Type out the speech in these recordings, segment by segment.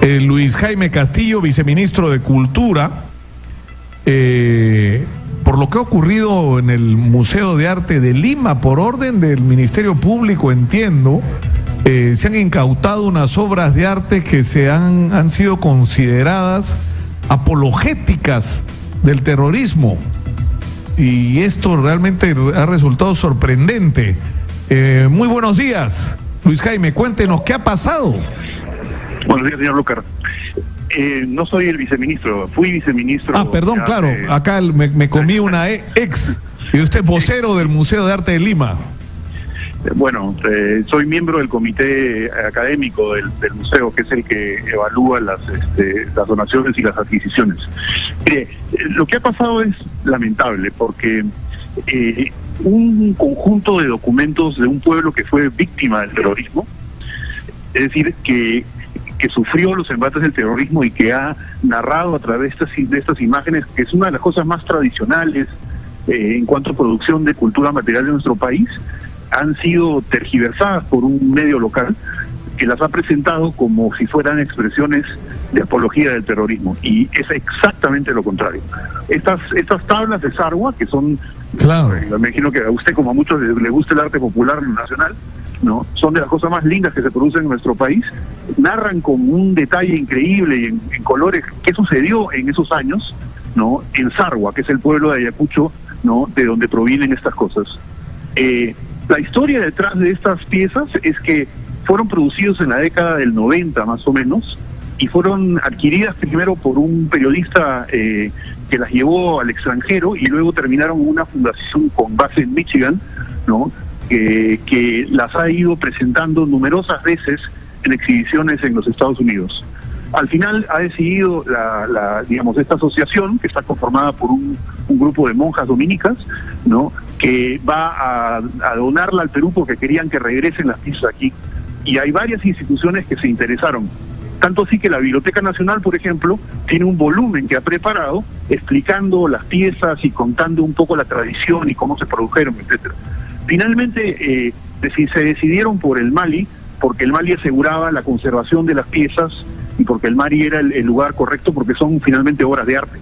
Luis Jaime Castillo, viceministro de Cultura, por lo que ha ocurrido en el Museo de Arte de Lima, por orden del Ministerio Público, entiendo, se han incautado unas obras de arte que han sido consideradas apologéticas del terrorismo, y esto realmente ha resultado sorprendente. Muy buenos días, Luis Jaime, cuéntenos qué ha pasado. Buenos días, señor Lucar. No soy el viceministro, fui viceministro. Ah, perdón, claro, acá me comí una ex, y usted es vocero del Museo de Arte de Lima. Bueno, soy miembro del comité académico del museo, que es el que evalúa las donaciones y las adquisiciones. Mire, lo que ha pasado es lamentable, porque un conjunto de documentos de un pueblo que fue víctima del terrorismo, es decir, que sufrió los embates del terrorismo y que ha narrado a través de estas imágenes, que es una de las cosas más tradicionales en cuanto a producción de cultura material de nuestro país, han sido tergiversadas por un medio local que las ha presentado como si fueran expresiones de apología del terrorismo, y es exactamente lo contrario. Estas tablas de Sarwa, que son, claro, me imagino que a usted, como a muchos le gusta el arte popular nacional, ¿no?, son de las cosas más lindas que se producen en nuestro país, narran con un detalle increíble y en colores qué sucedió en esos años, ¿no?, en Sarwa, que es el pueblo de Ayacucho, ¿no?, de donde provienen estas cosas. La historia detrás de estas piezas es que fueron producidos en la década del 90 más o menos, y fueron adquiridas primero por un periodista que las llevó al extranjero, y luego terminaron en una fundación con base en Michigan, ¿no?, que las ha ido presentando numerosas veces en exhibiciones en los Estados Unidos. Al final ha decidido esta asociación, que está conformada por un grupo de monjas dominicas, ¿no?, que va a donarla al Perú porque querían que regresen las piezas aquí. Y hay varias instituciones que se interesaron. Tanto así que la Biblioteca Nacional, por ejemplo, tiene un volumen que ha preparado explicando las piezas y contando un poco la tradición y cómo se produjeron, etcétera. Finalmente se decidieron por el Mali, porque el Mali aseguraba la conservación de las piezas y porque el Mali era el lugar correcto, porque son finalmente obras de arte.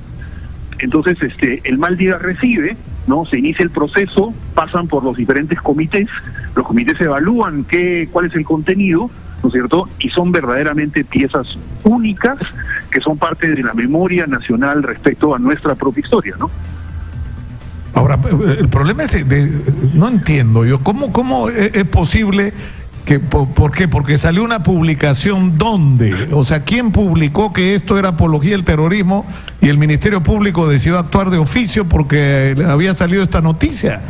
Entonces el Mali las recibe, ¿no?, se inicia el proceso, pasan por los diferentes comités, los comités evalúan cuál es el contenido, ¿no es cierto?, y son verdaderamente piezas únicas que son parte de la memoria nacional respecto a nuestra propia historia, ¿no? Ahora, el problema es, no entiendo yo, ¿cómo es posible que, por qué? Porque salió una publicación, ¿dónde? O sea, ¿quién publicó que esto era apología del terrorismo y el Ministerio Público decidió actuar de oficio porque había salido esta noticia?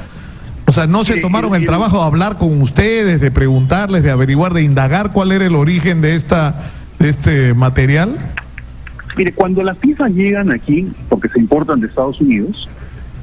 O sea, ¿no se tomaron el trabajo de hablar con ustedes, de preguntarles, de averiguar, de indagar cuál era el origen de este material? Mire, cuando las piezas llegan aquí, porque se importan de Estados Unidos,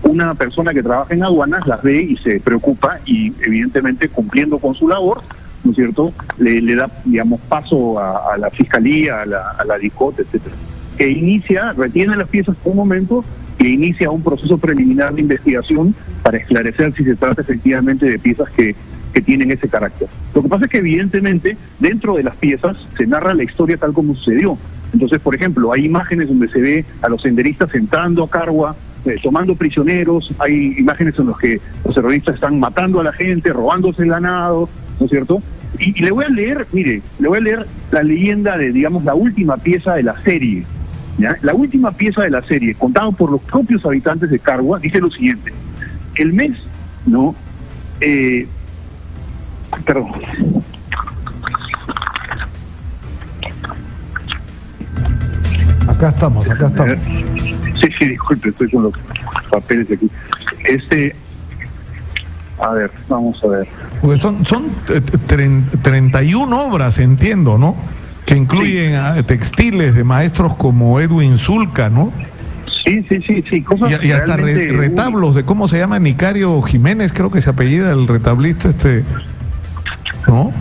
una persona que trabaja en aduanas las ve y se preocupa, y evidentemente, cumpliendo con su labor, ¿no es cierto?, le da, digamos, paso a la fiscalía, a la DICOT, etcétera, que retiene las piezas por un momento e inicia un proceso preliminar de investigación para esclarecer si se trata efectivamente de piezas que tienen ese carácter. Lo que pasa es que evidentemente dentro de las piezas se narra la historia tal como sucedió. Entonces, por ejemplo, hay imágenes donde se ve a los senderistas entrando a Carwa, tomando prisioneros, hay imágenes en las que los terroristas están matando a la gente, robándose el ganado, ¿no es cierto? Y le voy a leer, la leyenda de, digamos, la última pieza de la serie, ¿ya? La última pieza de la serie, contada por los propios habitantes de Carwa, dice lo siguiente: el mes, ¿no? Perdón. Acá estamos. Sí, disculpe, estoy con los papeles aquí. A ver, vamos a ver. Pues son 31 obras, entiendo, ¿no?, que incluyen textiles de maestros como Edwin Zulca, ¿no? Sí, cosas y hasta retablos de, ¿cómo se llama? Nicario Jiménez, creo que se apellida el retablista ¿no?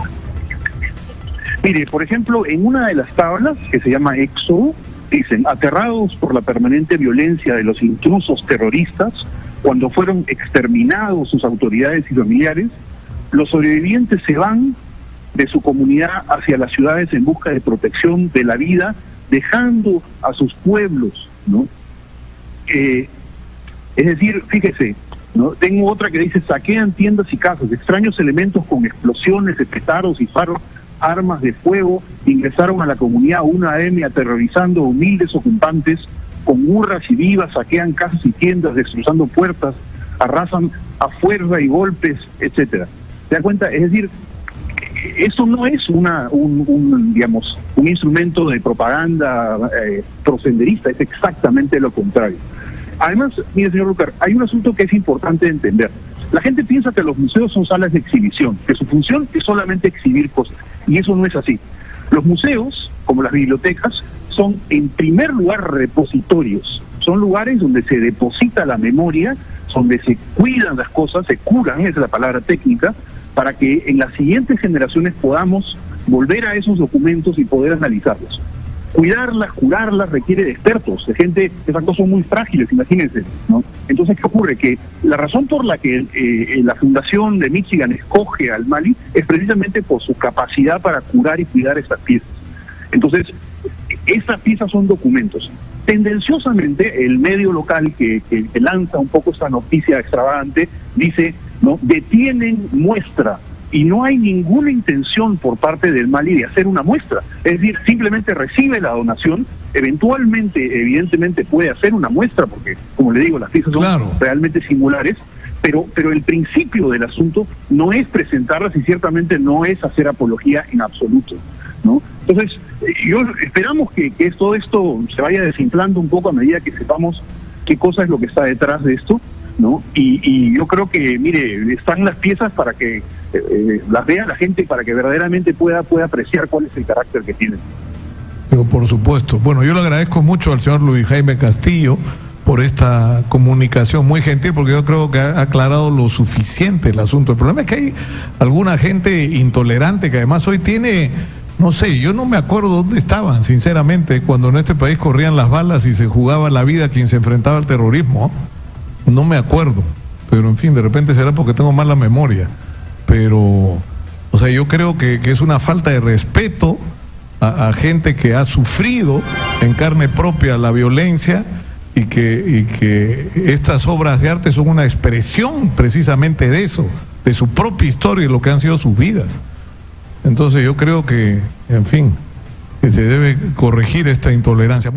Mire, por ejemplo, en una de las tablas, que se llama Éxodo, dicen: aterrados por la permanente violencia de los intrusos terroristas, cuando fueron exterminados sus autoridades y familiares, los sobrevivientes se van de su comunidad hacia las ciudades en busca de protección de la vida, dejando a sus pueblos, ¿no? Es decir, fíjese, ¿no? Tengo otra que dice: saquean tiendas y casas, extraños elementos con explosiones de petardos y faros, armas de fuego, ingresaron a la comunidad 1 AM aterrorizando a humildes ocupantes con hurras y vivas, saquean casas y tiendas, destrozando puertas, arrasan a fuerza y golpes, etcétera. ¿Se da cuenta? Es decir, eso no es digamos, un instrumento de propaganda prosenderista, es exactamente lo contrario. Además, mire, señor Lucar, hay un asunto que es importante entender. La gente piensa que los museos son salas de exhibición, que su función es solamente exhibir cosas, y eso no es así. Los museos, como las bibliotecas, son en primer lugar repositorios, son lugares donde se deposita la memoria, donde se cuidan las cosas, se curan, esa es la palabra técnica, para que en las siguientes generaciones podamos volver a esos documentos y poder analizarlos. Cuidarlas, curarlas requiere de expertos, de gente, esas cosas son muy frágiles, imagínense, ¿no? Entonces, ¿qué ocurre? Que la razón por la que la Fundación de Michigan escoge al Mali es precisamente por su capacidad para curar y cuidar estas piezas. Entonces, esas piezas son documentos. Tendenciosamente, el medio local que lanza un poco esta noticia extravagante dice, ¿no?, detienen muestra, y no hay ninguna intención por parte del Mali de hacer una muestra. Es decir, simplemente recibe la donación, eventualmente, evidentemente puede hacer una muestra, porque, como le digo, las piezas son realmente singulares, pero el principio del asunto no es presentarlas y ciertamente no es hacer apología en absoluto, ¿no? Entonces, esperamos que todo esto se vaya desinflando un poco a medida que sepamos qué cosa es lo que está detrás de esto, ¿no? Y yo creo que, mire, están las piezas para que las vea la gente, para que verdaderamente pueda apreciar cuál es el carácter que tienen. Pero por supuesto. Bueno, yo le agradezco mucho al señor Luis Jaime Castillo por esta comunicación muy gentil, porque yo creo que ha aclarado lo suficiente el asunto. El problema es que hay alguna gente intolerante que además hoy tiene, no sé, yo no me acuerdo dónde estaban, sinceramente, cuando en este país corrían las balas y se jugaba la vida quien se enfrentaba al terrorismo. No me acuerdo, pero en fin, de repente será porque tengo mala memoria. Pero, o sea, yo creo que es una falta de respeto a gente que ha sufrido en carne propia la violencia y que estas obras de arte son una expresión precisamente de eso, de su propia historia y lo que han sido sus vidas. Entonces yo creo que, en fin, que se debe corregir esta intolerancia.